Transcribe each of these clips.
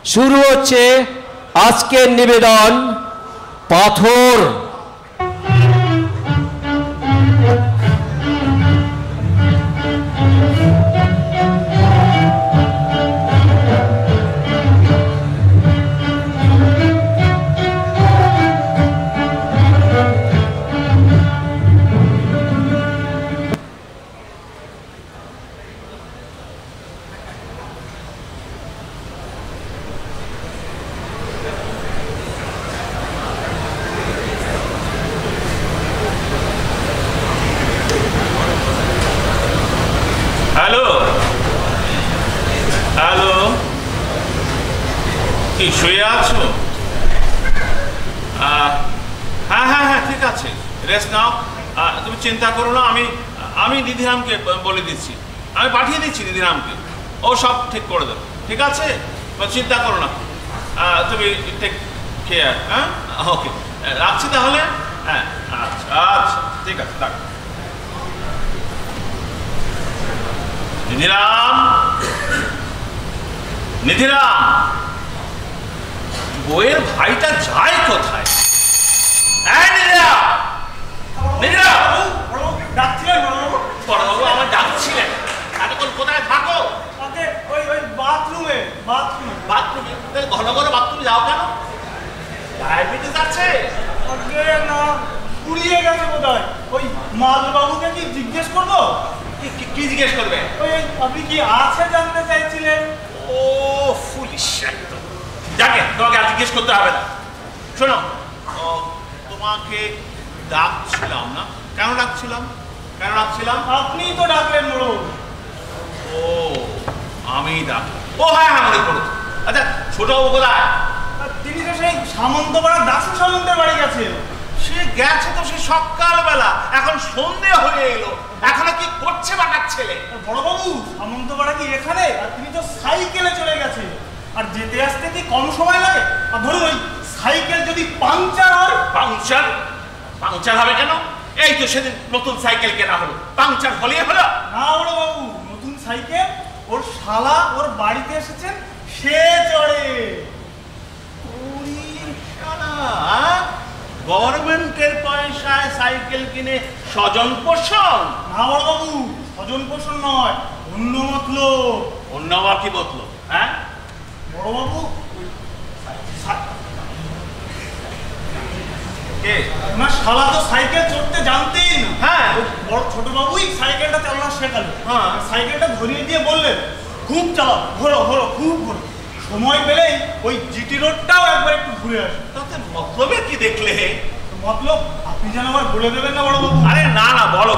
শুরু হচ্ছে আজকের নিবেদন পাথর। শুয়ে আছো? হ্যাঁ হ্যাঁ হ্যাঁ, ঠিক আছে, রেস্ট নাও। তুমি চিন্তা করো না, আমি দিদিরামকে বলে দিচ্ছি, আমি পাঠিয়ে দিচ্ছি দিদিরামকে, ও সব ঠিক করে দেবে। ঠিক আছে, চিন্তা করো না, তুমি টেক কেয়ার। হ্যাঁ, ওকে, রাখছি তাহলে। হ্যাঁ, আচ্ছা আচ্ছা, ঠিক আছে, রাখ। নিধিরাম, নিধিরাম, বউয়ের ভাইটা যায় কোথায়? আমার ডাকছিলেন, এতক্ষণ কোথায় থাকো? বাথরুমে। বাথরুমে? ঘন ঘন বাথরুমে যাও কেন? ডায়াবেটিস আছে? না, পুড়িয়ে গেছে বোধহয়। ওই মালবাবুকে কি জিজ্ঞেস করবো? কি জিজ্ঞেস করবে? ওই আপনি কি আছে জানতে চাইছিলেন? ও ফুলিশ একদম। যাকে তোমাকে আর জিজ্ঞেস করতে হবে না। শোনো, তোমাকে ডাকছিলাম না। কেন ডাকছিলাম? আপনিই তো ডাকলেন বড়। ও, আমি ডাক? ও হ্যাঁ হ্যাঁ, মনে পড়ো। আচ্ছা, ছোটবাবু কোথায়? তিনি তো সেই সামন্তপাড়ার দাসু সামন্তের বাড়ি গেছে। সে গেছে তো সে সকালবেলা, এখন সন্ধে হয়ে এলো, এখনো কি করছে বাটার ছেলে? বড়বাবু, সামন্তপাড়া কি এখানে? আর তিনি তো সাইকেলে চলে গেছে। আর যেতে আসতে কি কম সময় লাগে? আর ধরুন, ওই সাইকেল যদি পাংচার হয়। পাংচার হবে কেন? এই তো সেদিন নতুন সাইকেল কেনা হলো, পাংচার হলেই হলো? না বড়বাবু, নতুন সাইকেল ওর শালা ওর বাড়িতে এসেছেন, সে চড়ে। গভর্নমেন্টের পয়সায় সাইকেল কিনে স্বজন পোষণ? না বড়বাবু, স্বজন পোষণ নয়, অন্য মতলব। অন্য আবার কি মতলব? হ্যাঁ বড়বাবু, ওনার শালা তো সাইকেল চড়তে জানতেন। হ্যাঁ, বড় ছোট বাবুই সাইকেলটা চালানো শেখালো। হ্যাঁ, সাইকেলটা ধরিয়ে দিয়ে বললেন, খুব চালাও, ঘোরো, খুব ঘোরো। সময় পেলেই ওই জিটি রোডটাও একবার একটু ঘুরে আসে। তাতে মতলবে কি দেখলে? মতলব আপনি যেন আবার বলে দেবেন না বড়বাবু। আরে না না, বলো।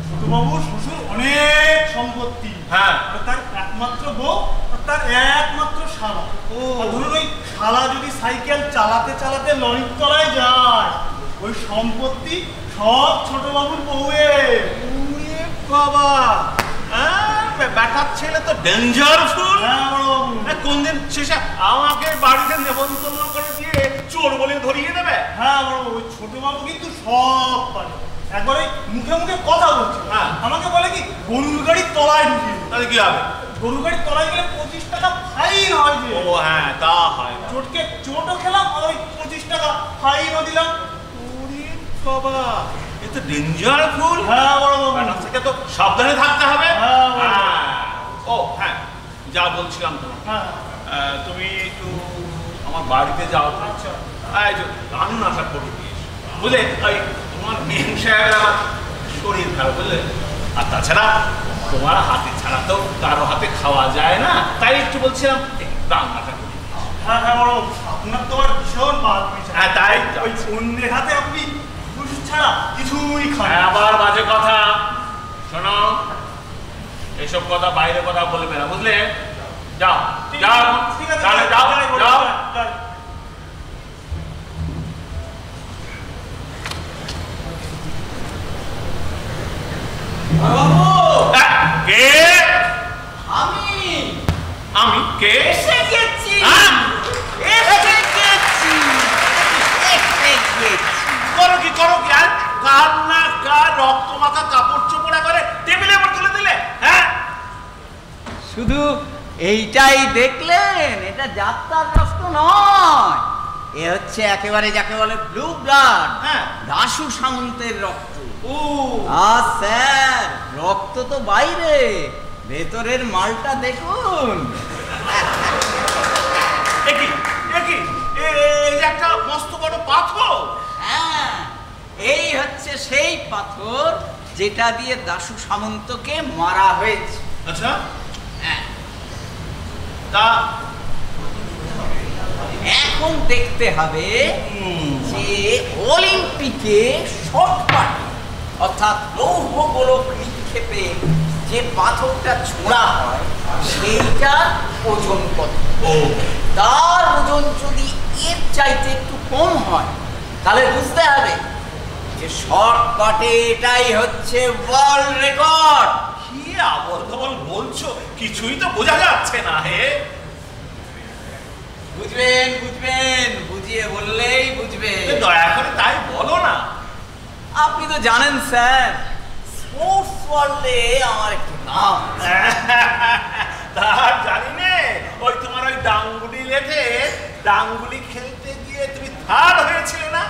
ছোটবাবুর শ্বশুর অনেক সম্পত্তি। হ্যাঁ, তার একমাত্র বউ আর তার একমাত্র শালা। ধরুন, ওই শালা যদি সাইকেল চালাতে চালাতে লরির তলায় যায়, ওই সম্পত্তি সব ছোটবাবুর বউয়ের। বাবা, ব্যাটার ছেলে তো ডেঞ্জারফুল। হ্যাঁ বড়বাবু। কোনদিন শেষে আমাকে বাড়িতে নেমন্তন্ন করে দিয়ে চোর বলে ধরিয়ে দেবে? হ্যাঁ বড়বাবু, ওই ছোটবাবু কিন্তু সব পারে। একবারে মুখে মুখে কথা বলছে। হ্যাঁ, আমাকে বলে কি, গরুর গাড়ির তলায় ঢুকিয়ে। তাহলে কি হবে? গরুর গাড়ির তলায় গেলে 25 টাকা ফাইন হয় যে। ও হ্যাঁ, তা হয়। চোটও খেলাম, আর ওই 25 টাকা ফাইনও দিলাম। ওরে বাবা, এ তো ডেঞ্জারফুল। হ্যাঁ বড়বাবু, থেকে তো সাবধানে থাকতে হবে। হ্যাঁ। ও হ্যাঁ, যা বলছিলাম তোমাকে, হ্যাঁ, তুমি একটু আমার বাড়িতে যাও। আচ্ছা। রান্না আশা করে দিয়েছ, বুঝলে? ওই তোমার মেম সাহেবের আমার শরীর খারাপ, বুঝলে? আর তাছাড়া তোমার হাতে ছাড়া তো কারো হাতে খাওয়া যায় না, তাই একটু বলছিলাম রান্নাটা করে। হ্যাঁ হ্যাঁ বড়, আপনার তো আর ভীষণ বাদ বিচার। হ্যাঁ, তাই ওই অন্যের হাতে আপনি ঘুষ ছাড়া কিছুই খান। আবার বাজে কথা শোনো, এসব কথা বাইরে কথা বলবে না, বুঝলে? যাও যাও, ঠিক আছে, তাহলে যাও যাও। কে? আমি কে? এসে গেছি। করো কি আর কান্না কার রক্ত মাখা কাপড় চোপড়া করে টেবিলের উপর তুলে দিলে? হ্যাঁ, শুধু এইটাই দেখলেন? এটা যাত্রার রক্ত নয়, এ হচ্ছে একেবারে যাকে বলে ব্লু ব্লাড, হ্যাঁ। দাশু সামন্তের রক্ত। ও স্যার, রক্ত তো বাইরে, ভেতরের মালটা দেখুন। এই যে একটা মস্ত বড় পাথর। হ্যাঁ, এই হচ্ছে সেই পাথর যেটা দিয়ে দাশু সামন্তকে মারা হয়েছে। আচ্ছা, হ্যাঁ, তা এখন দেখতে হবে যে অলিম্পিকে শর্টকাট অর্থাৎ লৌহ গোলক নিক্ষেপে যে পাথরটা ছোঁড়া হয় সেইটা ওজন কত। তার ওজন যদি এর চাইতে একটু কম হয় তাহলে বুঝতে হবে যে শর্টকাটে এটাই হচ্ছে ওয়ার্ল্ড রেকর্ড। কি আবল তাবল বলছো, কিছুই তো বোঝা যাচ্ছে না। হে, বুঝবেন বুঝবেন, বুঝিয়ে বললেই বুঝবেন। দয়া করে তাই বলো না। আপনি তো জানেন স্যার, স্পোর্টস ওয়ার্ল্ডে আমার একটু নাম। তা জানি নে, ওই তোমার ওই ডাঙ্গুলি লেটে ডাঙ্গুলি খেলতে গিয়ে তুমি থার্ড হয়েছিলে না?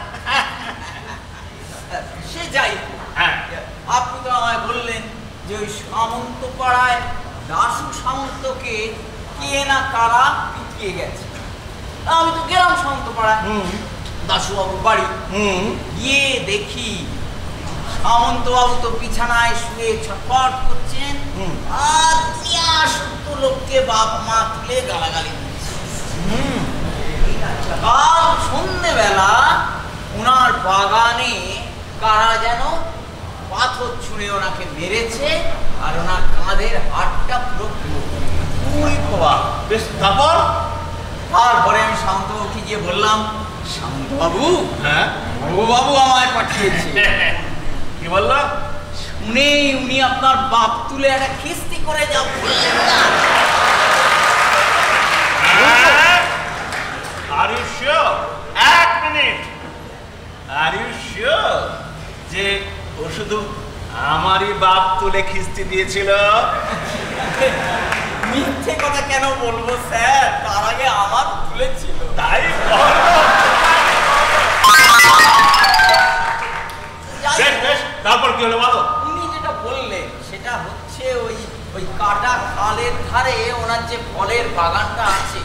সে যাই হোক, হ্যাঁ, আপনি তো আমায় বললেন যে ওই সামন্ত পাড়ায় দাশু সামন্তকে কে না কারা পিটিয়ে গেছে। আমি তো গেলাম সামন্ত পাড়ায়, দাশু বাবুর বাড়ি। গিয়ে দেখি সামন্ত বাবু তো বিছানায় শুয়ে ছটফট করছেন, আর 70 লোককে বাপ মা তুলে গালাগালি দিচ্ছে। কাল সন্ধ্যেবেলা ওনার বাগানে কারা যেন পাথর ছুঁড়ে ওনাকে মেরেছে, আর ওনার কাঁধের হাড়টা পুরো বেশ। তারপরে আমি শান্তবাবুকে গিয়ে বললাম, শান্তবাবু, হ্যাঁ, বাবু আমায় পাঠিয়েছে। কি বললো? শুনেই উনি আপনার বাপ তুলে একটা খিস্তি করে যা বললেন না। Are you sure? এক মিনিট, Are you sure যে ও শুধু আমারই বাপ তুলে খিস্তি দিয়েছিল? মিথ্যে কথা কেন বলবো স্যার, তার আগে আমার তুলেছিল। তাই বলো। বেশ বেশ, তারপর কি হলো বলো? উনি যেটা বললেন সেটা হচ্ছে ওই ওই কাটা খালের ধারে ওনার যে ফলের বাগানটা আছে,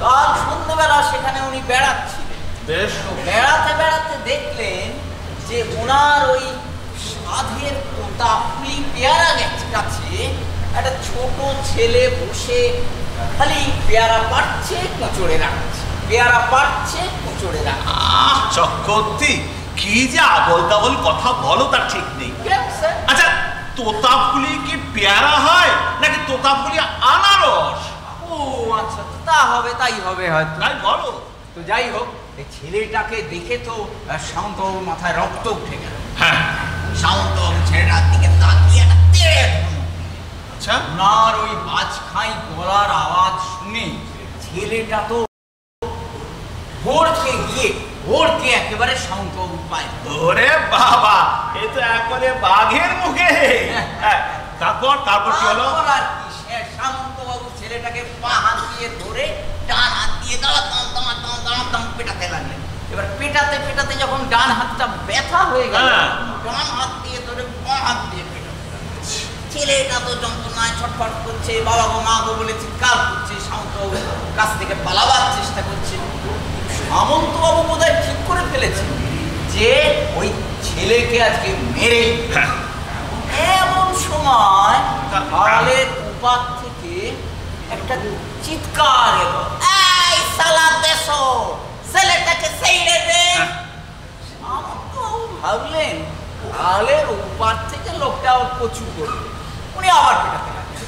কাল সন্ধ্যেবেলা সেখানে উনি বেড়াচ্ছিলেন। বেশ। তো বেড়াতে বেড়াতে দেখলেন যে ওনার ওই সাধের তোতাপুরি পেয়ারা গাছে একটা ছোট ছেলে বসে খালি পেয়ারা পাড়ছে কোঁচড়ে রাখছে, পেয়ারা পাড়ছে কোঁচড়ে রাখছে। চক্রবর্তী, কি যে আবল তাবল কথা বলো তার ঠিক নেই। কেন স্যার? আচ্ছা, তোতাপুলি কি পেয়ারা হয় নাকি তোতাপুলি আনারস? ও আচ্ছা, তা হবে, তাই হবে হয়তো। তাই বলো। তো যাই হোক, এই ছেলেটাকে দেখে তো সামন্তবাবুর মাথায় রক্ত উঠে গেল। হ্যাঁ, সামন্তবাবু ছেলেটার দিকে তাকিয়ে একটা তেড়ে ধমক। আচ্ছা, ওনার ওই বাজখাই গলার আওয়াজ শুনে ছেলেটা তো ভোরকে একেবারে সামন্তবাবুর পায়। ওরে বাবা, এ তো একবারে বাঘের মুখে। হ্যাঁ, তারপর কি হলো? তারপর আর কি, সামন্তবাবু ছেলেটাকে পা হাত দিয়ে ধরে ডান হাত দিয়ে দাঁড়াতাম পেটাতে লাগলেন। এবার পেটাতে পেটাতে যখন ডান হাতটা ব্যথা হয়ে গেল, ডান হাত দিয়ে ধরে বাঁ হাত দিয়ে পেটাতে লাগলেন। ছেলেটা তো যন্ত্রণায় ছটফট করছে, বাবা গো মা গো বলে চিৎকার করছে, সামন্তবাবু কাছ থেকে পালাবার চেষ্টা করছে। সামন্তবাবু বোধহয় ঠিক করে ফেলেছে যে ওই ছেলেকে আজকে মেরে। এমন সময় খালের উপার থেকে একটা চিৎকার এলো, এই শালা দেশো, ছেলেটাকে ছেড়ে দে। সামন্তবাবু ভাবলেন খালের উপার থেকে লোকটা ওর কচু করবে, উনি আবার পেটাতে লাগলেন।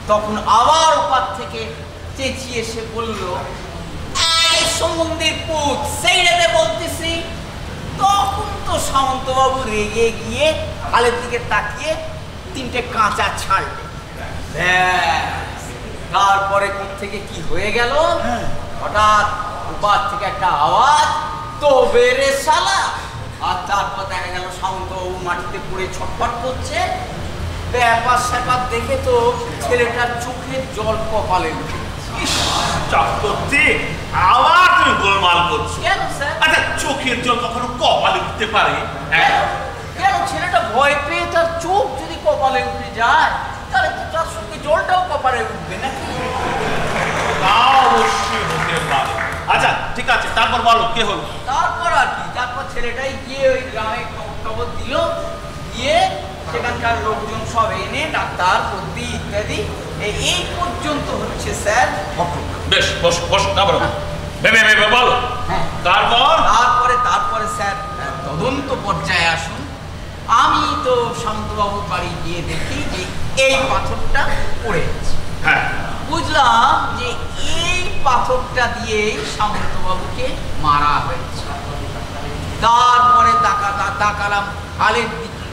তখন আবার উপার থেকে চেঁচিয়ে এসে বলল, এই সমুদ্রের পুত, ছেড়ে দে বলতেছি। তখন তো সামন্তবাবু রেগে গিয়ে খালের দিকে তাকিয়ে 3টে কাঁচা ছাড়লেন। তারপরে থেকে কি হয়ে গেল, হঠাৎ উপার থেকে একটা আওয়াজ, তো বেরে শালা। আর তারপর দেখা গেল সামন্তবাবু মাটিতে পড়ে ছটফট করছে, ব্যাপার স্যাপার দেখে তো ছেলেটার চোখের জল কপালে উঠে। চক্রবর্তী, আবার তুমি গোলমাল করছো। কেন স্যার? আচ্ছা, চোখের জল কখনো কপালে উঠতে পারে? কেন? ছেলেটা ভয় পেয়ে তার চোখ যদি কপালে উঠে যায় তাহলে তার সঙ্গে জলটাও কপালে উঠবে নাকি? তা অবশ্যই হতে পারে। আচ্ছা ঠিক আছে, তারপর বলো কি হলো? তারপর আর কি, তারপর ছেলেটাই গিয়ে ওই গ্রামে খবর দিল, দিয়ে সেখানকার লোকজন সব এনে ডাক্তার বদ্যি ইত্যাদি এই পর্যন্ত হচ্ছে স্যার ঘটনা। বেশ, বসো বসো, তারপর বলো। হ্যাঁ, তারপরে স্যার তদন্ত পর্যায়ে আসুন। আমি তো শান্তবাবুর বাড়ি গিয়ে দেখি যে এই পাথরটা পড়ে আছে। হ্যাঁ, বুঝলাম যে এই পাথরটা দিয়েই শান্তবাবুকে মারা হয়েছে। তারপরে তাকালাম খালের দিকে,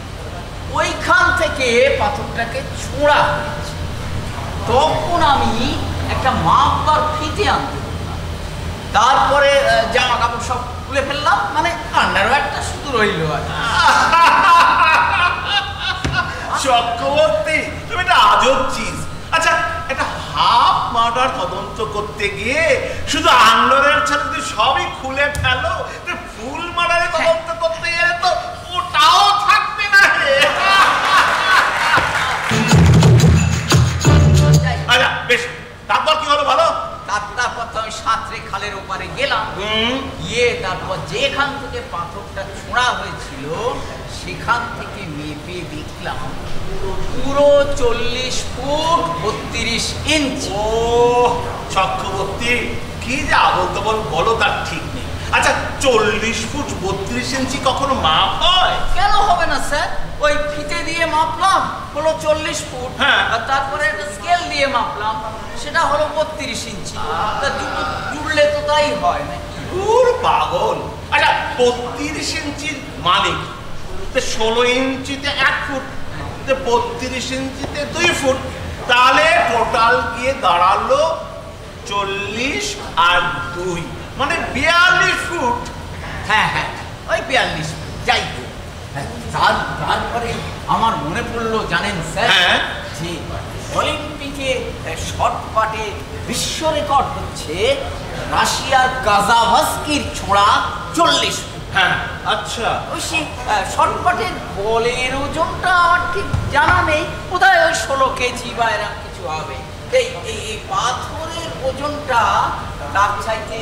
ওইখান থেকে পাথরটাকে ছোঁড়া হয়েছে। তখন আমি একটা মাপবার ফিতে আনতে বললাম। তারপরে জামা কাপড় সব খুলে ফেললাম, মানে আন্ডারওয়্যারটা শুধু রইল। চক্রবর্তী, তুমি একটা আজব চিজ। আচ্ছা, একটা হাফ মার্ডার তদন্ত করতে গিয়ে শুধু আন্ডারের ছাড়া যদি সবই খুলে ফেলো, ফুল মার্ডারে তদন্ত করতে গেলে তো ওটাও থাকবে না। আচ্ছা বেশ, তারপর কি হলো ভালো? তারপর তো আমি সাঁতরে খালের ওপারে গেলাম, গিয়ে তারপর যেখান থেকে পাথরটা ছোঁড়া হয়েছিল সেখান থেকে মেপে দেখলাম পুরো 40 ফুট 32 ইঞ্চি। ও চক্রবর্তী, কি যে আবল তাবল বলো তার ঠিক নেই। আচ্ছা, 40 ফুট 32 ইঞ্চি কখনো মাপ হয়? কেন হবে না স্যার? ওই ফিতে দিয়ে মাপলাম, হলো 40 ফুট। হ্যাঁ। আর তারপরে একটা স্কেল দিয়ে মাপলাম, সেটা হলো 32 ইঞ্চি। তা দুটো জুড়লে তো তাই হয় নাকি? দূর পাগল। আচ্ছা, 32 ইঞ্চির মানে 16 ইঞ্চিতে 1 ফুট, 32 ইঞ্চিতে 2 ফুট, তাহলে টোটাল গিয়ে দাঁড়ালো 40 আর 2 মানে 42 ফুট। হ্যাঁ হ্যাঁ, ওই 42 ফুট। যাই হোক, তারপরে আমার মনে পড়লো, জানেন স্যার, হ্যাঁ, যে অলিম্পিকে শর্টপাটে বিশ্ব রেকর্ড হচ্ছে রাশিয়ার কাজাভস্কির ছোঁড়া 40 ফুট। হ্যাঁ, আচ্ছা। ওই সেই শর্টপাটের বলের ওজনটা আমার ঠিক জানা নেই, বোধহয় ওই 16 কেজি বা এরকম কিছু হবে। এই পাথরের ওজনটা তার চাইতে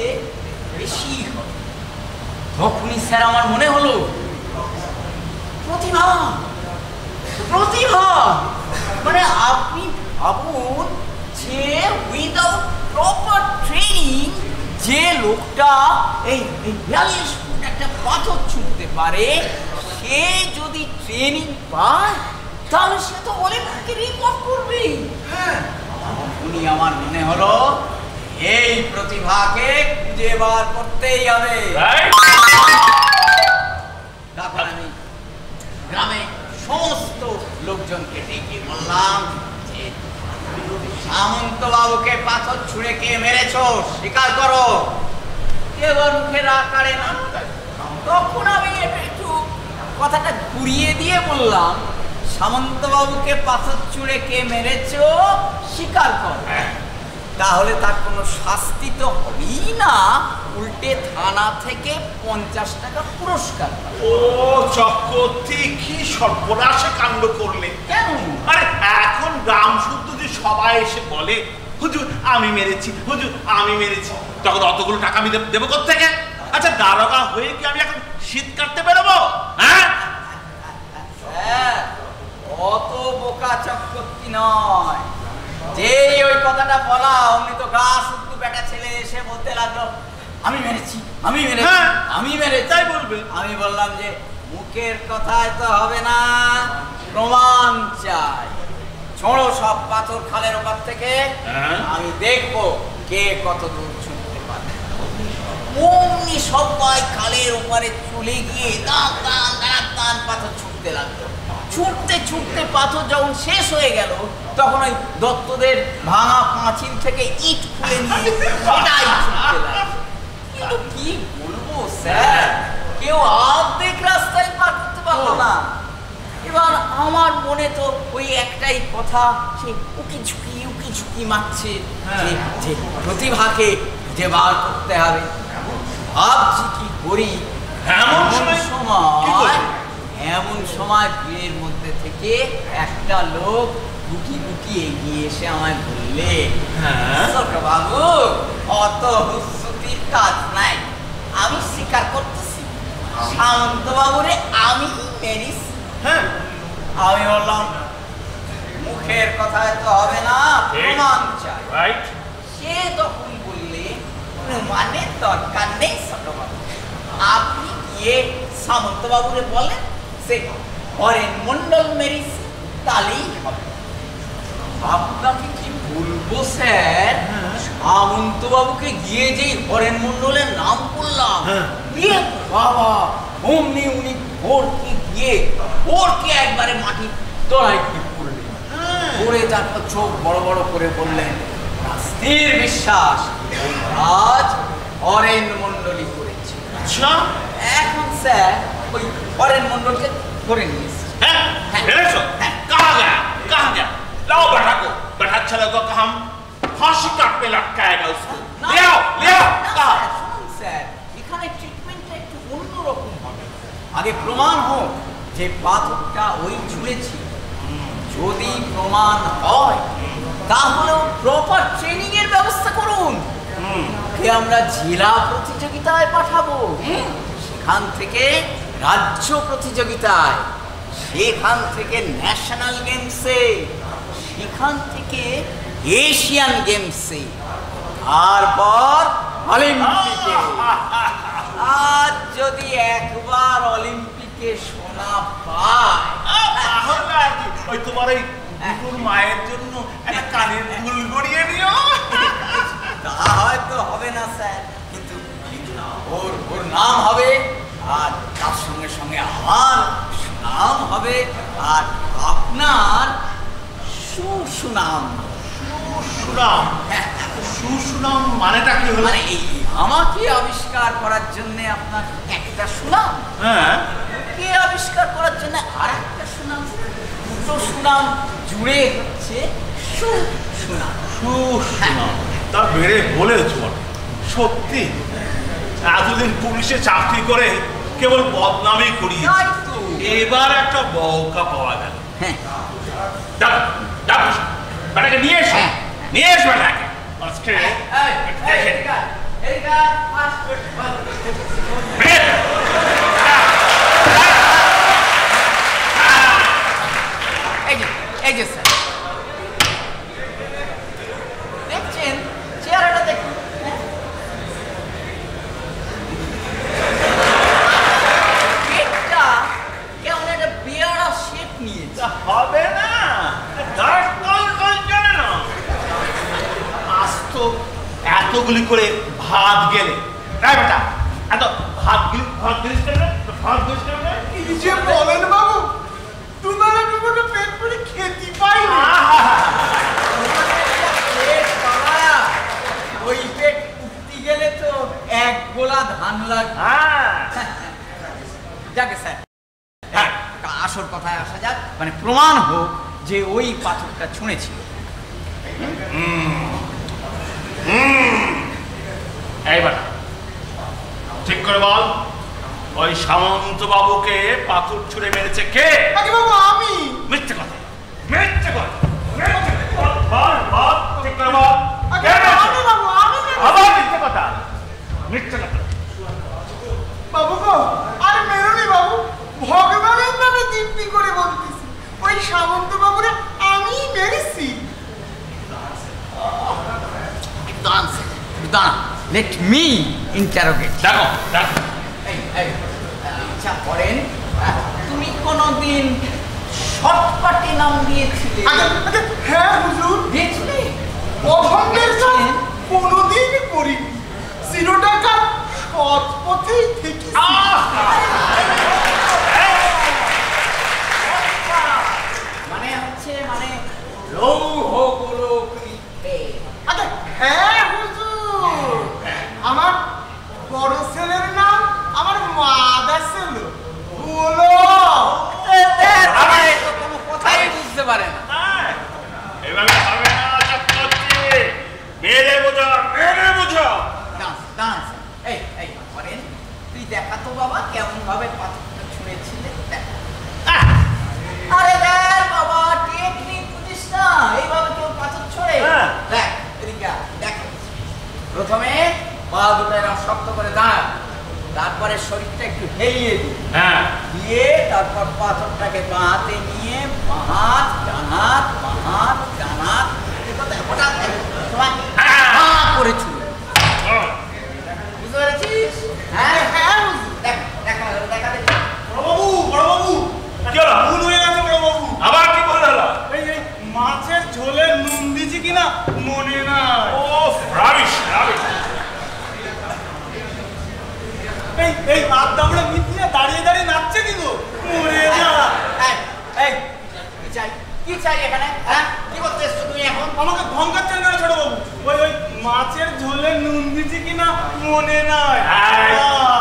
বেশি হবে। তখনই স্যার আমার মনে হলো, প্রতিভা, মানে আপনি ভাবুন যে উইদাউট প্রপার ট্রেনিং যে লোকটা এই 42 ফুট একটা পাথর ছুঁতে পারে, সে যদি ট্রেনিং পায় তাহলে সে তো অলিম্পিকে রেকর্ড করবে। হ্যাঁ, উনি আমার মনে হলো এই প্রতিভাকে খুঁজে বার করতেই হবে। তারপর আমি গ্রামে সমস্ত লোকজনকে ডেকে বললাম যে সামন্ত বাবুকে পাথর ছুঁড়ে কে মেরেছো, স্বীকার করো। এবার মুখে রাগ কাড়ে না। তখন আমি একটু কথাটা ঘুরিয়ে দিয়ে বললাম, সামন্ত বাবুকে পাথর ছুঁড়ে কে মেরেছো স্বীকার করো। তাহলে তার কোনো শাস্তি তো হবেই না, উল্টে থানা থেকে 50 টাকা পুরস্কার। ও চক্রবর্তী, কি সর্বনাশে কাণ্ড করলে! কেন? আরে এখন গ্রাম শুদ্ধ যে সবাই এসে বলে, হুজুর আমি মেরেছি, হুজুর আমি মেরেছি, তখন অতগুলো টাকা আমি দেবো কোত্থেকে? আচ্ছা, দারোগা হয়ে কি আমি এখন শীত কাটতে বেরোবো? হ্যাঁ, অত বোকা চক্রবর্তী নয়। যেই ওই কথাটা বলা, অমনি তো গা শুদ্ধ বেটা ছেলে এসে বলতে লাগলো, আমি মেরেছি, আমি মেরেছি, হ্যাঁ, আমি মেরেছি। তাই বলবে। আমি বললাম যে মুখের কথায় তো হবে না, প্রমাণ চাই। ছোড়ো সব পাথর খালের ওপর থেকে, আমি দেখবো কে কত দূর ছুটতে পারে। অমনি সবাই খালের ওপারে চলে গিয়ে দান দান দান দান পাথর ছুটতে লাগলো। ছুটতে ছুটতে পাথর যখন শেষ হয়ে গেল, তখন ওই দত্তদের ভাঙা পাঁচিল থেকে ইট খুলে নিয়ে সেটাই ছুটতে লাগলো। কিন্তু কি বলবো স্যার, কেউ অর্ধেক রাস্তায় পার করতে পারলো না। এবার আমার মনে তো ওই একটাই কথা, সে উকি ঝুঁকি মারছে যে প্রতিভাকে যে বার করতে হবে। ভাবছি কি করি। এমন সময় ভিড়ের মধ্যে থেকে একটা লোক গুটি এগিয়ে এসে আমায় বললে, ছোট বাবু অত হুসুতির কাজ নাই, আমি স্বীকার করতেছি সামন্ত বাবুরে আমি মেরেছি। আমি বললাম মুখের কথায় তো হবে না, প্রমাণ চাই। সে তখন বললে প্রমাণের দরকার নেই ছোট বাবু, আপনি গিয়ে সামন্ত বাবুরে বলেন সে হরেন মন্ডল মেরেছে, তাহলেই হবে। আপনাকে কি বলবো স্যার, সামন্ত বাবুকে গিয়ে যেই হরেন মন্ডলের নাম করলাম, বাবা অমনি উনি ভোরকে গিয়ে ভোরকে একবারে মাটির তলায় টিপ করলেন, করে তারপর চোখ বড় বড় করে বললেন, স্থির বিশ্বাস আজ হরেন মন্ডলই করেছে। আচ্ছা, এখন স্যার ওই হরেন মন্ডলকে ধরে নিয়েছে। लाओ बेटा को, बेटा अच्छा लगा कि हम फांसी काट पे लटकाएगा उसको। ले आओ স্যার এখানে ট্রিটমেন্টটা একটু অন্যরকম হবে। আগে প্রমাণ হোক যে পাথরটা ওই ঝুলেছে। যদি প্রমাণ হয় তাহলে প্রপার ট্রেনিং এর ব্যবস্থা করুন। ওকে আমরা জেলা প্রতিযোগিতায় পাঠাবো, সেখান থেকে রাজ্য প্রতিযোগিতায়, সেখান থেকে ন্যাশনাল গেমসে, সেখান থেকে এশিয়ান গেমসে, তারপর অলিম্পিকে। আর যদি একবার অলিম্পিকে সোনা পায় তাহলে আর কি ওই তোমার এই দুটোর মায়ের জন্য একটা কানের দুল গড়িয়ে নিও। তা হয়তো হবে না স্যার, কিন্তু ওর নাম হবে, আর তার সঙ্গে সঙ্গে আমার সুনাম হবে, আর আপনার সুনাম। সুনাম মানেটা কি হলো? মানে এই আমাকে আবিষ্কার করার জন্য আপনার একটা সুনাম, কে আবিষ্কার করার জন্য আর একটা সুনাম, দুটো সুনাম জুড়ে হচ্ছে সুনাম। তা বেড়ে বলেছ সত্যি, এতদিন পুলিশে চাকরি করে কেবল বদনামই করিয়ে, এবার একটা বউকা পাওয়া গেল। বেটাকে নিয়ে এস, নিয়ে এস বেটাকে। এই যে স্যার দেখছেন, চেহারাটা দেখুন, পেটটা কেমন একটা বেয়ারা শেপ নিয়েছে। হবে না, আজ তো এতগুলি করে ভাত গেলে বেটা, এত ভাত গিলিস কি যে বলেন বাবু, তোমারা দুটো পেট ভরে খেতে পাই না। ওই পেট উঠতে গেলে তো এক গোলা ধান লাগে। যাকে স্যার আসল কথায় আসা যাক, মানে প্রমাণ হোক যে ওই পাথরটা ছুঁড়েছিল। এইবার ঠিক করে বল, ওই সামন্ত বাবুকে পাথর ছুঁড়ে মেরেছে কে? আগে বাবু আমি। মিথ্যে কথা, মিথ্যে কথা, বল ঠিক করে বল, কে মেরেছে? আবার মিথ্যে কথা, মিথ্যে কথা। বাবু গো, আরে মেরুনি বাবু, ভগবানের নামে দিব্যি করে বলতেছি, ওই সামন্ত বাবুরে আমি মেরেছি। Let me interrogate. দেখো আচ্ছা করেন, তুমি কোনদিন শর্টকাটে নাম দিয়েছিলে? হ্যাঁ হুজুর, দিয়েছিলে। অভঙ্গের কাজ কোনোদিন করিনি, 0 টাকা সৎ পথেই থেকে। মানে হচ্ছে মানে লৌহ গোলক লিখতে। হ্যাঁ হুজুর, আমার বড় ছেলের নাম আমার মাদা ছিল, বলো। ছেলেটাকে বাঁহাতে নিয়ে বাঁহাত ডানাত বাঁহাত ডানাত হঠাৎ তোমায় করে ছুঁড়ে, বুঝতে পেরেছিস? হ্যাঁ হ্যাঁ দেখা বড়বাবু বড়বাবু কি হলো? ভুল হয়ে গেছে বড়বাবু। আবার কি বলে হলো? এই মাছের ঝোলে নুন দিছি কিনা মনে নাই। ও রাবিশ রাবিশ। এই আদামড়া মিথিয়া দাঁড়িয়ে দাঁড়িয়ে নাচছে কি গো? মরে যা। এই কি চাই এখানে? হ্যাঁ কি করতে এসছো তুমি এখন? আমাকে ধমকাচ্ছেন কেন ছোট বাবু? ওই মাছের ঝোলে নুন দিছি কিনা মনে নাই।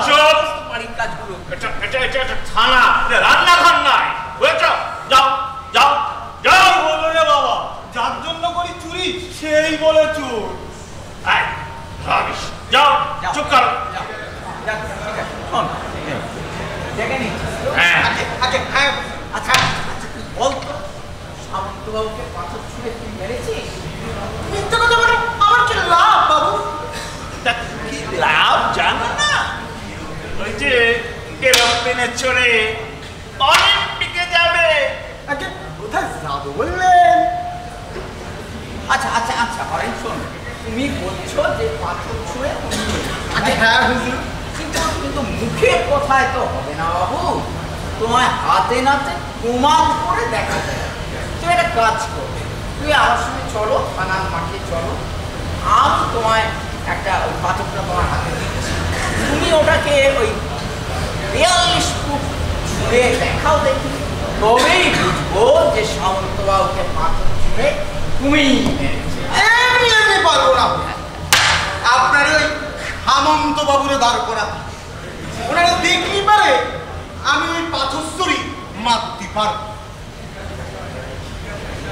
চল বাড়ির কাজগুলো এটা থানা, রান্নাঘর নাই, বুঝেছো? যাও যাও যাও। বলো রে বাবা, যার জন্য করি চুরি সেই বলে চোর। রাবিশ। যাও চুপ করো। দেখে নি আচ্ছা বলতো সামন্তবাবুকে পাথর ছুঁড়ে তুই মেরেছিস? মিথ্যে কথা বলে আমার কি লাভ বাবু? কি লাভ জানো না? ওই যে এরোপ্লেনে চড়ে অলিম্পিকে যাবে। আগে কোথায় যাবো বললেন? আচ্ছা আচ্ছা আচ্ছা হরেন শোন, তুমি বলছো যে পাথর ছুঁড়ে আগে হ্যাঁ হুজুর। কিন্তু মুখের কথায় তো হবে না বাবু, তোমায় হাতে নাতে প্রমাণ করে দেখাতে হবে। তুমি একটা কাজ করবে, তুমি আমার সঙ্গে চলো, থানার মাঠে চলো, আমি তোমায় একটা ওই পাথরটা তোমার হাতে দিচ্ছি, তুমি ওটাকে ওই 42 ফুট ছুঁড়ে দেখাও দেখি, তবেই বুঝবো যে সামন্তবাবুকে পাথর ছুঁড়ে তুমি মেরেছো। এমনি পারবো না, আপনার ওই সামন্ত বাবুরে দাঁড় করা ওনারা দেখলি পারে আমি ওই পাথরছড়ি মারতে পারবো।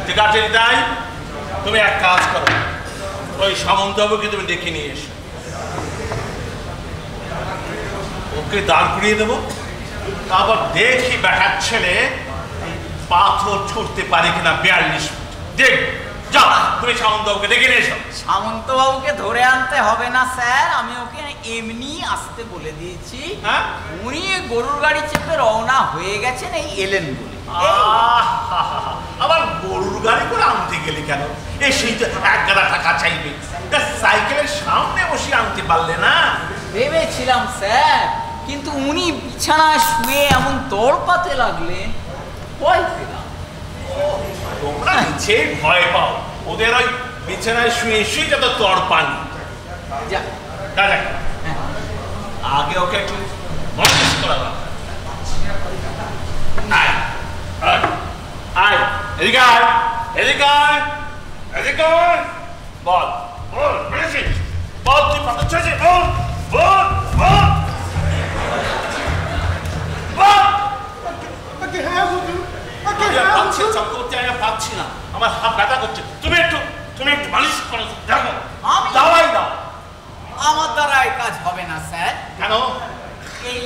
ঠিক আছে তাই তুমি এক কাজ করো, ওই সামন্তবাবুকে তুমি ডেকে নিয়ে এসো, ওকে দাঁড় করিয়ে দেবো, তারপর দেখি বেটার ছেলে পাথর ছুটতে পারে কিনা 42 ফুট। দেখ যাও তুমি সামন্তবাবুকে ডেকে নিয়ে এসো। সামন্তবাবুকে ধরে আনতে হবে না স্যার, আমি ওকে এমনি আসতে বলে দিয়েছি। হ্যাঁ উনি গরুর গাড়ি চেপে রওনা হয়ে গেছেন, এই এলেন বলে। আবার গরুর গাড়ি করে আনতে গেলে কেন? এই সেই তো 1 গাদা টাকা চাইবে, তা সাইকেলের সামনে বসে আনতে পারলে না? ভেবেছিলাম স্যার, কিন্তু উনি বিছানায় শুয়ে এমন তড়পাতে লাগলেন, ভয় পেলাম। তোমরা নিচে ভয় পাও, ওদের ওই বিছানায় শুয়ে শুয়ে যত তড়পান। যা দাদা আগে ওকে একটু মনোনিবেশ করালাম। আয় আয় আয়, এদিকে আয়, এদিকে আয়, এদিকে আয়। বল বল মেরেছিস, বল তুই পাথর ছুঁড়েছিস, বল বল বল বল। আগে হ্যাঁ হুজুর, আগে আমি হ্যাঁ পাচ্ছি হুজুর। চক্করতে, আমি পাচ্ছি না, আমার হাত ব্যথা করছে। তুমি একটু মালিশ করো, দেখো আমি- দাওয়াই দাও। আমার দ্বারা এই কাজ হবে না স্যার, কেন? এই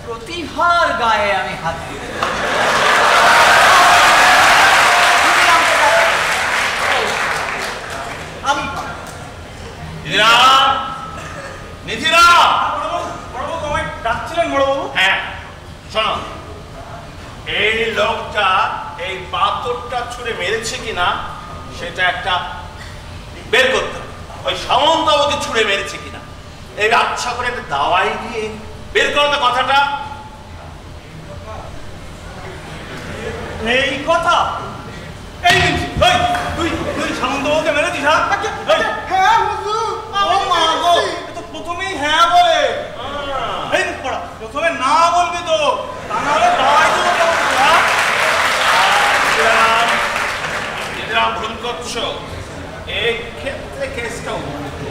প্রতিভার গায়ে আমি হাত দিই। আমি নিধিরাম, নিধিরাম। বড়বাবু আমায় ডাকছিলেন বড়বাবু? হ্যাঁ শোনো, এই লোকটা এই পাথরটা ছুঁড়ে মেরেছে কিনা সেটা একটা বের করতে হবে। ওই সামন্তবাবুকে ছুঁড়ে মেরেছে কিনা এই আচ্ছা করে একটা দাওয়াই দিয়ে বের করো তো কথাটা। এই কথা এই তুই সামন্তবাবুকে মেরেছিস? হ্যাঁ হুজুর, ও মা গো, এ তো প্রথমেই হ্যাঁ বলে। এই মুখ পড়া, প্রথমে না বলবি তো, তা না হলে দাওয়াই দেবো তোমাকে, হ্যাঁ? নিধিরাম ভুল করছো, এই ক্ষেত্রে কেসটা উল্টো।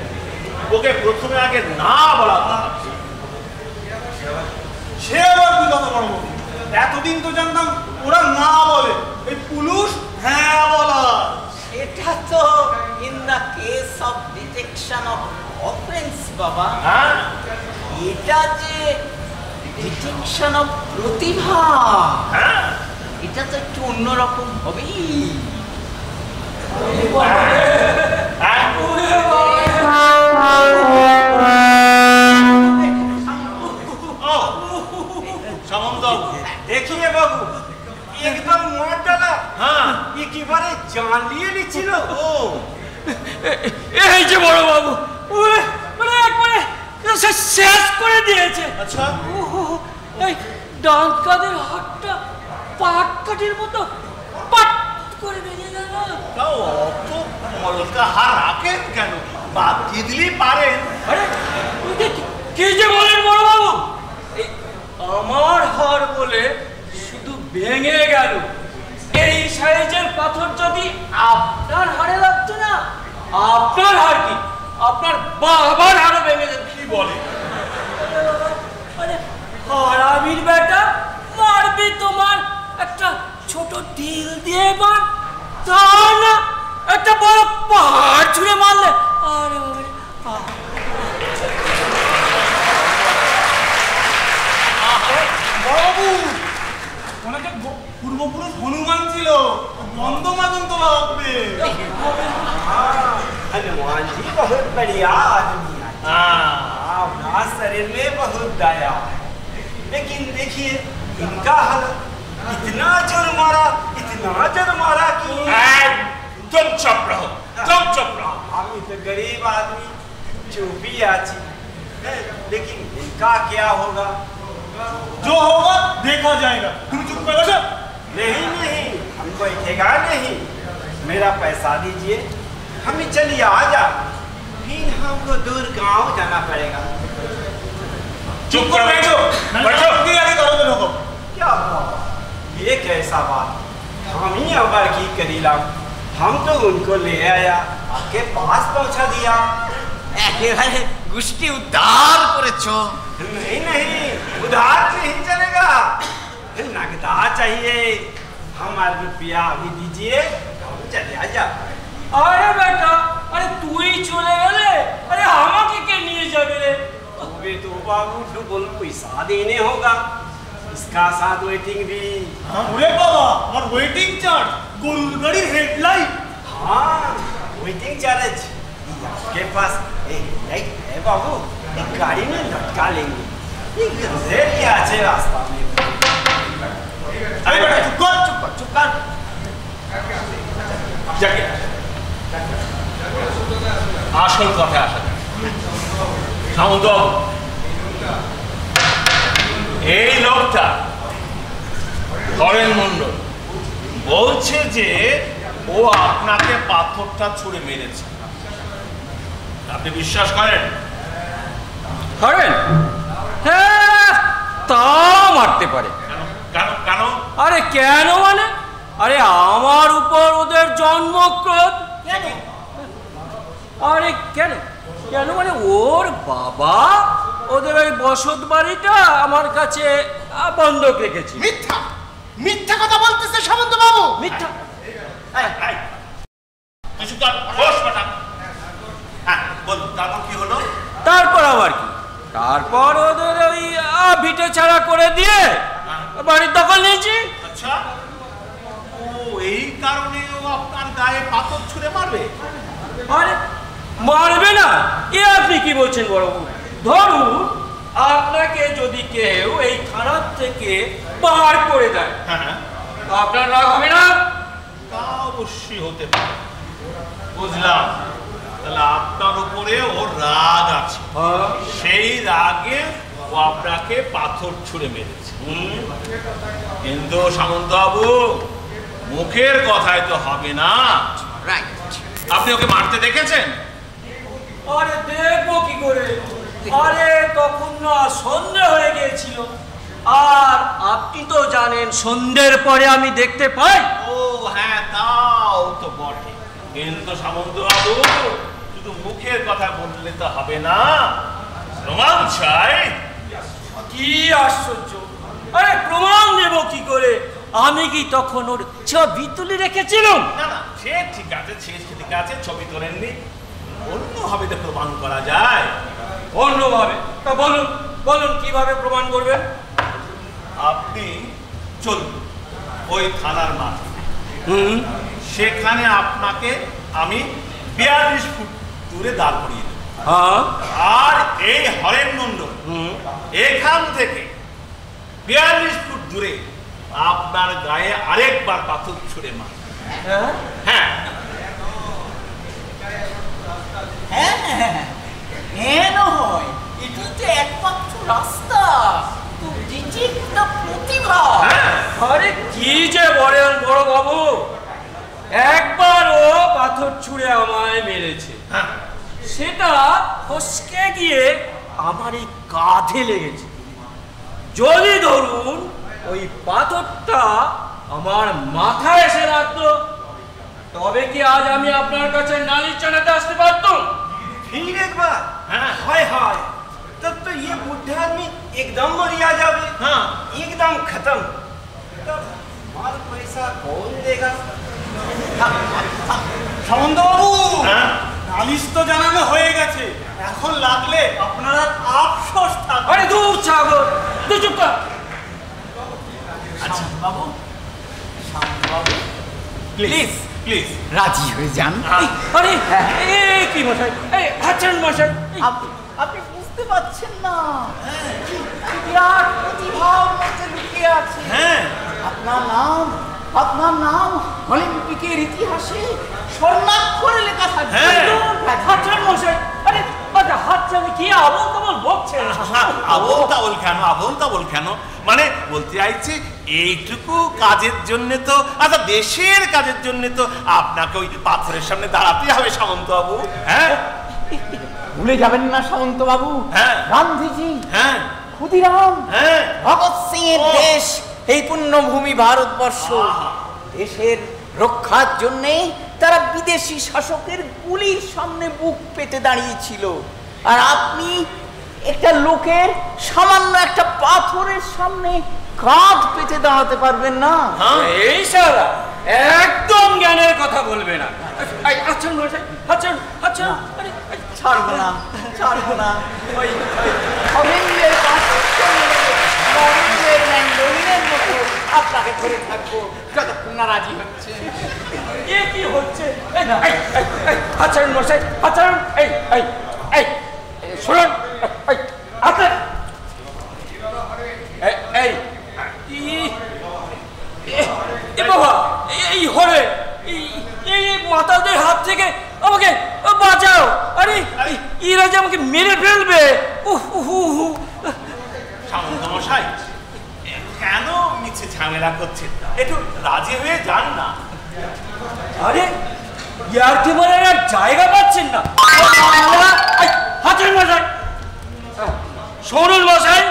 ওকে প্রথমে আগে না বলা কথা। সে আবার কি কথা বড়বাবু? এতদিন তো জানতাম ওরা না বলে, এই পুলুষ হ্যাঁ বলা। এটা তো in the case of detection of offence বাবা, হ্যাঁ এটা যে ডিটেকশন অফ প্রতিভা, হ্যাঁ এটা তো একটু অন্যরকম হবেই। সামন্তবাবু দেখিয়ে বাবু হ্যাঁ একেবারে জ্বালিয়ে নিচ্ছিল। ও এই যে বড় বাবু, মানে একবারে শেষ করে দিয়েছে। আচ্ছা এই ডান কাঁধের হাতটা পাট কাঠির মতো পাট করে বেরিয়ে গেল। তাও অত মলকা হার রাখেন কেন? বাদ দিয়ে দিলেই পারেন। আরে কি যে বলেন বড় বাবু, আমার হাড় বলে শুধু ভেঙে গেল। এই সাইজের পাথর যদি আপনার হাড়ে লাগতো না, আপনার হাড় কি আপনার বাবার হাড়ও ভেঙে যেত। কি বলে? আরে হারামির বেটা, মারবি তোমার একটা ছোট ঢিল দিয়ে মার, তা না একটা বড় পাহাড় ছুঁড়ে মারলে। আরে বাবু ওনাকে পূর্বপুরুষ হনুমান ছিল, বন্দমাদন তোলা হবে। हनुमान जी बहुत बढ़िया आदमी है। आपका शरीर में बहुत दया है, लेकिन देखिए इनका हालत, इतना जोर मारा कि तुम चुप रहो, तुम चुप रहो। हम तो गरीब आदमी चुपी आची, लेकिन इनका क्या होगा? जो होगा देखा जाएगा। तुम चुप करो सर। नहीं हम कोई ठेका नहीं, मेरा पैसा दीजिए, हम चलिए आ जा, फिर हमको दूर गांव जाना पड़ेगा। चुप कर बैठो, बैठो। आगे करो तो लोगों क्या हुआ? ये कैसा बात? हम ही अबर की करीला, हम तो उनको ले आया, आपके पास पहुंचा दिया। একেবারে গোষ্ঠী উদ্ধার করেছো। नहीं उधार नहीं चलेगा, नगदा चाहिए। हमारे रुपया अभी दीजिए, हम चले आ जा। আরে বেটা, আরে তুই চলে গেলে আরে আমাকে কে নিয়ে যাবে রে? अबे तो बाबू डबल पैसा देने होगा, इसका साथ वेटिंग भी। अरे बाबा, और वेटिंग चार्ज, गोलगड़ी हेडलाइट। हाँ वेटिंग चार्ज आपके पास है बाबू, एक गाड़ी में लटका लेंगे, एक गंजेरी आछे रास्ता में। अरे बेटा चुप कर। যাকে আসল কথায় আসা যাক। সামন্ত এই লোকটা হরেন মণ্ডল বলছে যে ও আপনাকে পাথরটা ছুঁড়ে মেরেছে। আপনি বিশ্বাস করেন? করেন? হ্যাঁ, তাও মারতে পারে। কেন কেন? আরে কেন মানে, আরে আমার উপর ওদের জন্মক্রোধ। কেন? আরে কেন কেন মানে ওর বাবা ওদের ওই বসত বাড়িটা আমার কাছে বন্ধক রেখেছি। মিথ্যা কথা বলতেছে সামন্ত বাবু। মিথ্যা? কিছু কর, বস বেটা। হ্যাঁ বলুন, তারপর কি হলো? তারপর আবার কি, তারপর ওদের ওই ভিটে ছাড়া করে দিয়ে বাড়ির দখল নিয়েছি। আচ্ছা, ও এই কারণে ও আপনার গায়ে পাথর ছুঁড়ে মারবে? আরে মারবে না, এ আপনি কি বলছেন বড়বাবু? ধরুন আপনাকে যদি কেউ এই থানার থেকে বার করে দেয়, হ্যাঁ আপনার রাগ হবে না? তা অবশ্যই হতে পারে, বুঝলাম। তাহলে আপনার উপরে ওর রাগ আছে, সেই রাগে ও আপনাকে পাথর ছুঁড়ে মেরেছে। কিন্তু সামন্তবাবু মুখের কথায় তো হবে না। রাইট। আপনি ওকে মারতে দেখেছেন? আরে দেখবো কি করে, আরে তখন না সন্ধ্যে হয়ে গিয়েছিল, আর আপনি তো জানেন সন্ধ্যের পরে আমি দেখতে পাই। ও হ্যাঁ, তাও তো বটে। কিন্তু সামন্তবাবু শুধু মুখের কথা বললে তো হবে না, প্রমাণ চাই। কি আশ্চর্য, আরে প্রমাণ দেব কি করে? আমি কি তখন ওর ছবি তুলে রেখেছিলাম? না না, সে ঠিক আছে, সে ঠিক আছে, ছবি তোলেননি। অন্যভাবে তো প্রমাণ করা যায়। অন্যভাবে? তা বলুন বলুন, কিভাবে প্রমাণ করবেন? আপনি চলুন ওই থানার মাঠ, সেখানে আপনাকে আমি 42 ফুট দূরে দাঁড় করিয়ে দেব। হ্যাঁ, আর এই হরেন মণ্ডল এখান থেকে 42 ফুট দূরে আপনার গায়ে আরেকবার পাথর ছুঁড়ে মার। হ্যাঁ হ্যাঁ নয়, এটি তো একমাত্র রাস্তা। প্রতিভা। আরে কি যে বলেন বড় বাবু, একবার ও পাথর ছুঁড়ে আমায় মেরেছে, সেটা ফসকে গিয়ে আমার এই কাঁধে লেগেছে। যদি ধরুন ওই পাথরটা আমার মাথায় এসে লাগতো, তবে কি আজ আমি আপনার কাছে নালিশ জানাতে আসতে পারতাম? फिर एक बार हाय हाय, तब तो ये बुढ़ा आदमी एकदम मरिया जावे। हाँ एकदम खत्म। तब माल पैसा कौन देगा? সামন্তবাবু, হ্যাঁ নালিশ তো জানানো হয়ে গেছে, এখন লাগলে আপনারা আফসোস থাকবে। আরে দূর ছাগল, তুই চুপ কর। শান্তবাবু, শান্তবাবু, প্লিজ প্লিজ রাজি হয়ে যান। আরে এই কি মশাই, এই হাঁচান মশাই, আপনি বুঝতে পারছেন না কি বিরাট প্রতিভার মধ্যে লুকিয়ে আছে। হ্যাঁ আপনার নাম অলিম্পিকের ইতিহাসে স্বর্ণাক্ষরে লেখা থাকবে। হাঁচান মশাই, আরে আচ্ছা হাঁচান কি আবল তাবল বকছেন? আবল তাবল কেন মানে বলতে চাইছি এইটুকু কাজের জন্য তো, আচ্ছা দেশের কাজের জন্য তো আপনাকে ওই পাথরের সামনে দাঁড়াতেই হবে সামন্তবাবু। হ্যাঁ ভুলে যাবেন না সামন্তবাবু, হ্যাঁ গান্ধীজি, হ্যাঁ ক্ষুদিরাম, হ্যাঁ ভগৎ সিং এর দেশ এই পুণ্যভূমি ভারতবর্ষ। দেশের রক্ষার জন্যে তারা বিদেশি শাসকের গুলির সামনে বুক পেতে দাঁড়িয়েছিল, আর আপনি একটা লোকের সামান্য একটা পাথরের সামনে কাঁধ পেতে দাঁড়াতে পারবেন না। এই সারা একদম জ্ঞানের কথা বলবে না। হাঁচান মশাই, হাঁচান হাঁচান। ছাড়বো না। ওই অভিনয়ের পাশে মহিলের ম্যান্ডোলিনের মতো আপনাকে ধরে থাকবো যতক্ষণ না রাজি হচ্ছে। এ কি হচ্ছে? হাঁচান মশাই, হাঁচান। এই শুনুন, আপনার এই বাবা, এই হরে এই মাতালদের হাত থেকে আমাকে বাঁচাও। আরে এরা যে আমাকে মেরে ফেলবে। সামন্তমশাই কেন মিছে ঝামেলা করছেন, একটু রাজি হয়ে যান না। আরে ইয়ার্কি মারার আর জায়গা পাচ্ছেন না। হাঁচুন মশাই, শুনুন মশাই,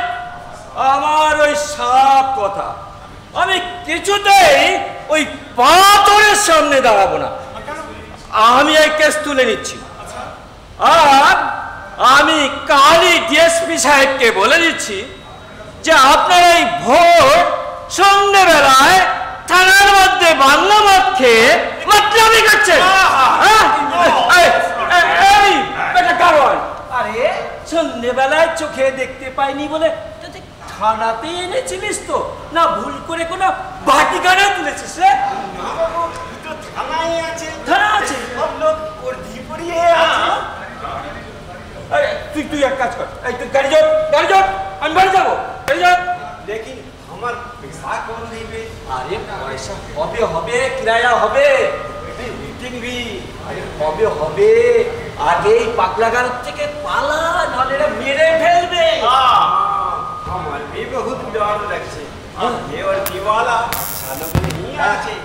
আমার ওই সাপ কথা, আমি কিছুতেই ওই পাথরের সামনে দাঁড়াবো না। আমি এই কেস তুলে নিচ্ছি, আর আমি কালই ডিএসপি সাহেবকে বলে দিচ্ছি যে আপনার এই ভোর সন্ধ্যেবেলায় থানার মধ্যে বাংলা মদ খেয়ে মাতলামি করছেন। কারণ আরে সন্ধ্যেবেলায় চোখে দেখতে পাইনি বলে থানাতে এনেছিলিস তো না, ভুল করে কোনো বাটি গানা তুলেছিস রে? থানা আছে, তুই এক কাজ কর, তুই গাড়ি যাও, আমি বাড়ি যাবো, গাড়ি যাও। लेकिन हमार पैसा कौन देबे? আরে পয়সা হবে, কিরায়া হবে, মিটিং भी হবে। আগে এই পাগলা গারদ থেকে পালা, নাহলে এরা মেরে ফেলবে। हमार भी बहुत डर लगছে। ये और दीवाला सालों में नहीं आछे,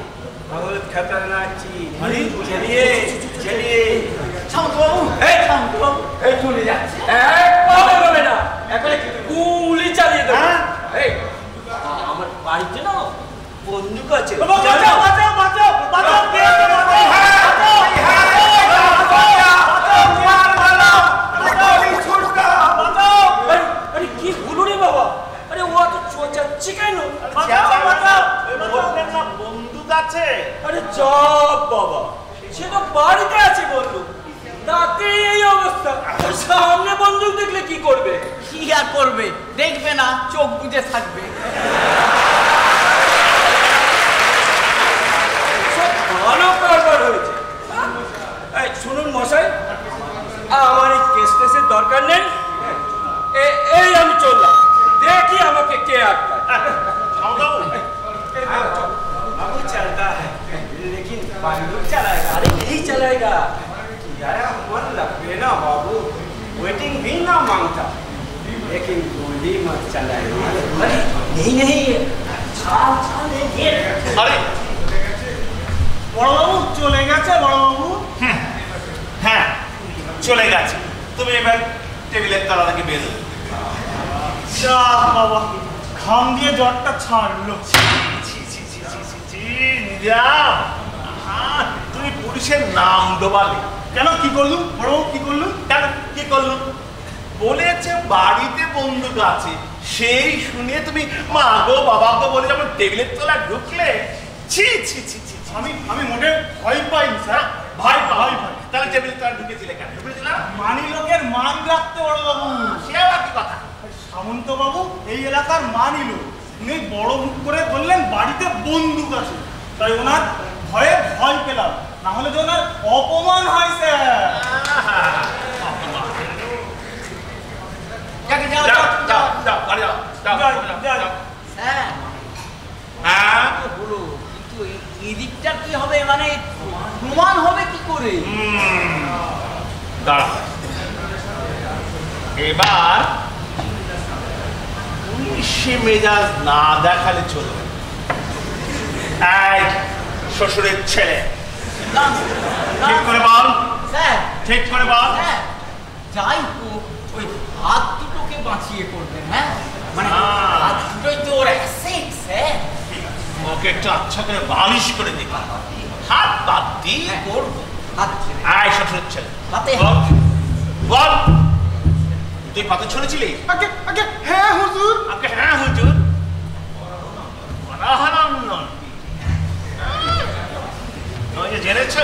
बहुत खतरनाक चीज। चलिए শান্তবাবু, এই চলে যাচ্ছে, একবারে হবে না, এখানে গুলি চালিয়ে দেবো। এই আমার বাড়িতে না বন্দুক আছে। আরে কি হলো রে বাবা? আরে ও তো চোচাচ্ছে কেন? বন্দুক আছে। আরে চপ বাবা, সে তো বাড়িতে আছে বললো, তাতে এই অবস্থা। সামনে বন্দুক দেখলে কি করবে? কি আর করবে, দেখবে না, চোখ বুজে থাকবে। ভালো কারবার হয়েছে। এই শুনুন মশাই, আমার এই কেসের দরকার নেই। এই আমি চললাম, দেখি আমাকে কে আটকায়। बंदूक चलाएगा? अरे यही चलाएगा। यार मन लगे ना बाबू, वेटिंग भी ना मांगता, लेकिन गोली मत चलाएगा। अरे नहीं আরে বড়বাবু চলে গেছে বড়বাবু। হ্যাঁ চলে গেছে, তুমি এবার টেবিলের তলা থেকে বেরো। যা বাবা, ঘাম দিয়ে জ্বরটা ছাড়লো। নিজাম, তুমি পুলিশের নাম ডোবালে কেন, কি করলুম বড়বাবু, কি করলুম? কেন কি করলো? বলেছে বাড়িতে বন্দুক আছে, সেই শুনে তুমি মা গো বাবা গো বলে যখন টেবিলের তলা ঢুকলে, ছি ছি ছি ছি। আমি মোটে ভয় পাইনি স্যার। ভয় তাহলে টেবিলের তলা ঢুকেছিলে কেন? ঢুকেছিলাম মানি লোকের মান রাখতে বড়বাবু। সে আবার কি কথা? সামন্ত বাবু এই এলাকার মানি লোক, উনি বড় মুখ করে বললেন বাড়িতে বন্দুক আছে, তাই ওনার ভয়ে ভয় পেলাম, না হলে যে ওনার অপমান হয় স্যার। হ্যাঁ হ্যাঁ বলো, কিন্তু এদিকটা কি হবে, মানে প্রমাণ হবে কি করে? দাঁড়া, এবার পুলিশে মেজাজ না দেখালে চলবে। এই শ্বশুরের ছেলে, ঠিক করে বল, স্যার ঠিক করে বল। হ্যাঁ, যাই হোক ওই হাত দুটোকে বাঁচিয়ে করবেন। হ্যাঁ মানে হাত দুটোই তো ওর অ্যাসেট স্যার। ওকে একটু আচ্ছা করে বালিশ করে দেখি, হাত বাদ দি করবো হাত ছেড়ে। আয় শ্বশুরের ছেলে, হাতে বল বল, তুই পাথর ছড়েছিলি? আগে আগে হ্যাঁ হুজুর। আগে হ্যাঁ হুজুর, ওই যে জেনেছ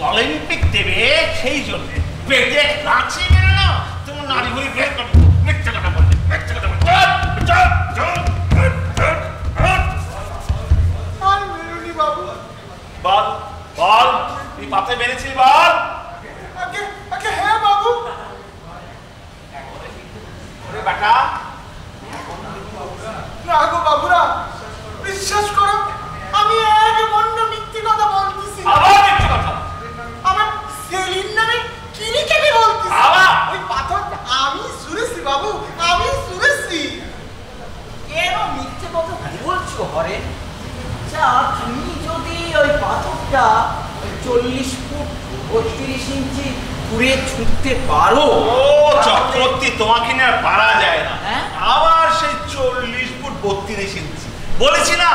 অলিম্পিক দেবে, সেই জন্য পেটে নাচি মেরে না তোমার নারী ঘুরি বের করবে। মিথ্যে কথা বলবে, মিথ্যে কথা বলবে। আর মেরুনি বাবু। বল বল, তুই পাতে মেরেছিলি বল। আগে আগে হ্যাঁ বাবু। ওরে বেটা, না গো বাবুরা, বিশ্বাস করো আমি এক বন্ধ মিথ্যে কথা বলতেছি। আবার মিথ্যে কথা, আমার সেলিন নামে কিরিকেটে বলতেছি। আবার? ওই পাথর আমি শুনেছি বাবু, আমি শুনেছি। কেন মিথ্যে কথা বলছো হরেন? আচ্ছা তুমি যদি ওই পাথরটা 40 ফুট 32 ইঞ্চি দূরে ছুটতে পারো। ও চক্রবর্তী, তোমাকে নিয়ে আর পারা যায় না। হ্যাঁ? আবার সেই 40 ফুট 32 ইঞ্চি বলেছি না,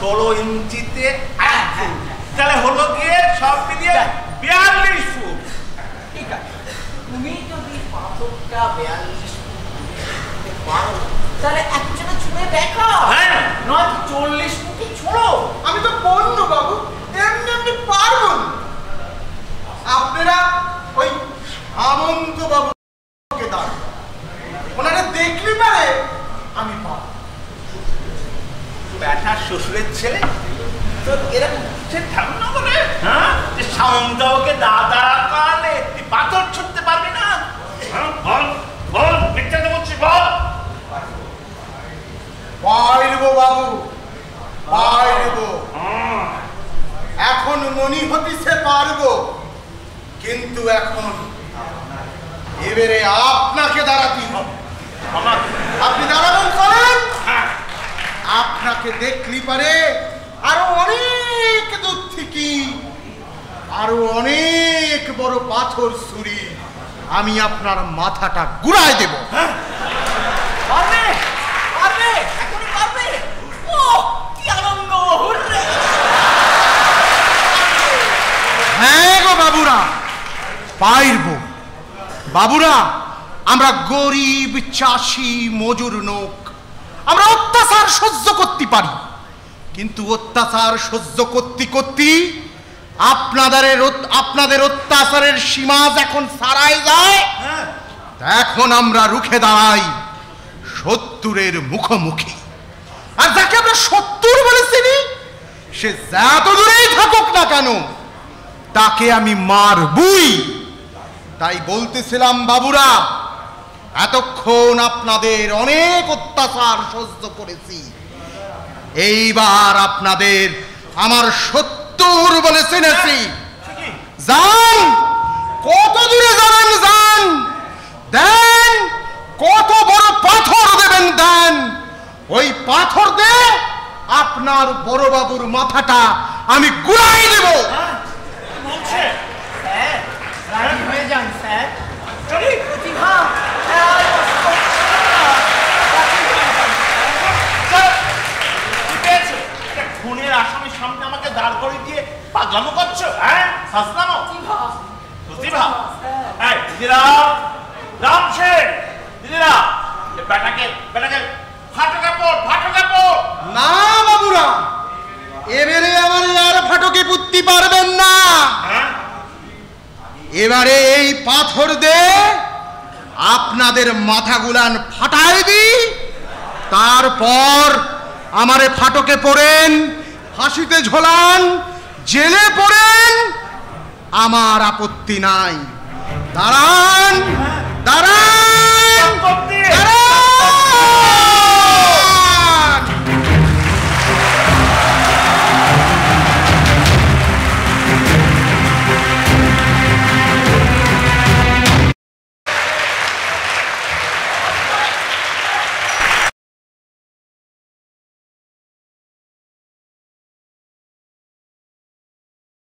16 ইঞ্চিতে হ্যাঁ, হ্যাঁ, হ্যাঁ। তাহলে হলো গিয়ে সব মিলিয়ে 42 ফুট। ঠিক আছে, তুমি যদি পাথরটা 42 ফুট ছুঁতে পারো, তাহলে একজনে ছুঁয়ে দেখো। হ্যাঁ। নয় 40 ফুটই ছোড়ো। আমি তো বন্ধু বাবু, এমনি এমনি পারবো না। আপনারা ওই সামন্ত বাবুকে দাঁড়, ওনারা দেখলি পারে আমি পারবো। ব্যাটার শ্বশুরের ছেলে তো এরকম সে ধারণা করে, হ্যাঁ, যে সামন্তকে দাদা কালে তুই পাথর ছুটতে পারবি না? হ্যাঁ, বল বল, মিথ্যা তো বলছিস, বল। পারবো বাবু, পারবো। এখন মনি হতিছে পারবো, কিন্তু এখন এবারে আপনাকে দাঁড়াতে হবে। আমার আপনি দাঁড়াবেন করেন, হ্যাঁ, আপনাকে দেখলি পারে আরো অনেক দূর থেকে আরো অনেক বড় পাথর ছুরি আমি আপনার মাথাটা গুড়ায় দেব। পারবে পারবে, এখনই পারবে। ও কি আনন্দ, হুররে! হ্যাঁ গো বাবুরা, পাইরবো। বাবুরা, আমরা গরিব চাষি মজুর লোক, আমরা অত্যাচার সহ্য করতে পারি, কিন্তু অত্যাচার সহ্য করতে করতে আপনাদের অত্যাচারের সীমা যখন ছাড়াই যায়, এখন আমরা রুখে দাঁড়াই শত্রুরের মুখোমুখি। আর যাকে আমরা শত্রু বলেছি, সে যত দূরেই থাকুক না কেন তাকে আমি মারবই। তাই বলতেছিলাম বাবুরা, এতক্ষণ আপনাদের অনেক অত্যাচার সহ্য করেছি, এইবার আপনাদের আমার 70 বলে চিনেছি। যান, কত দূরে যাবেন যান, দেন কত বড় পাথর দেবেন দেন, ওই পাথর দিয়ে আপনার বড় বাবুর মাথাটা আমি গুড়াই দেব। বলছে রাজি হয়ে যান স্যার। প্রতিভা খুনের আসামির সামনে আমাকে দাঁড় করে দিয়ে পাগলামো করছো, হ্যাঁ? হাসলামো প্রতিভা। এই দিদিরাম, রাম শেখ, দিদিরাম, বেটাকে ফাটো কাপড়। না বাবুরা, এবারে আমার আর ফাটকে পুততে পারবেন না। এবারে এই পাথর দে আপনাদের মাথাগুলান ফাটাই দি, তারপর আমারে ফাটকে পড়েন, ফাঁসিতে ঝোলান, জেলে পড়েন, আমার আপত্তি নাই। দাঁড়ান দাঁড়ান দাঁড়ান।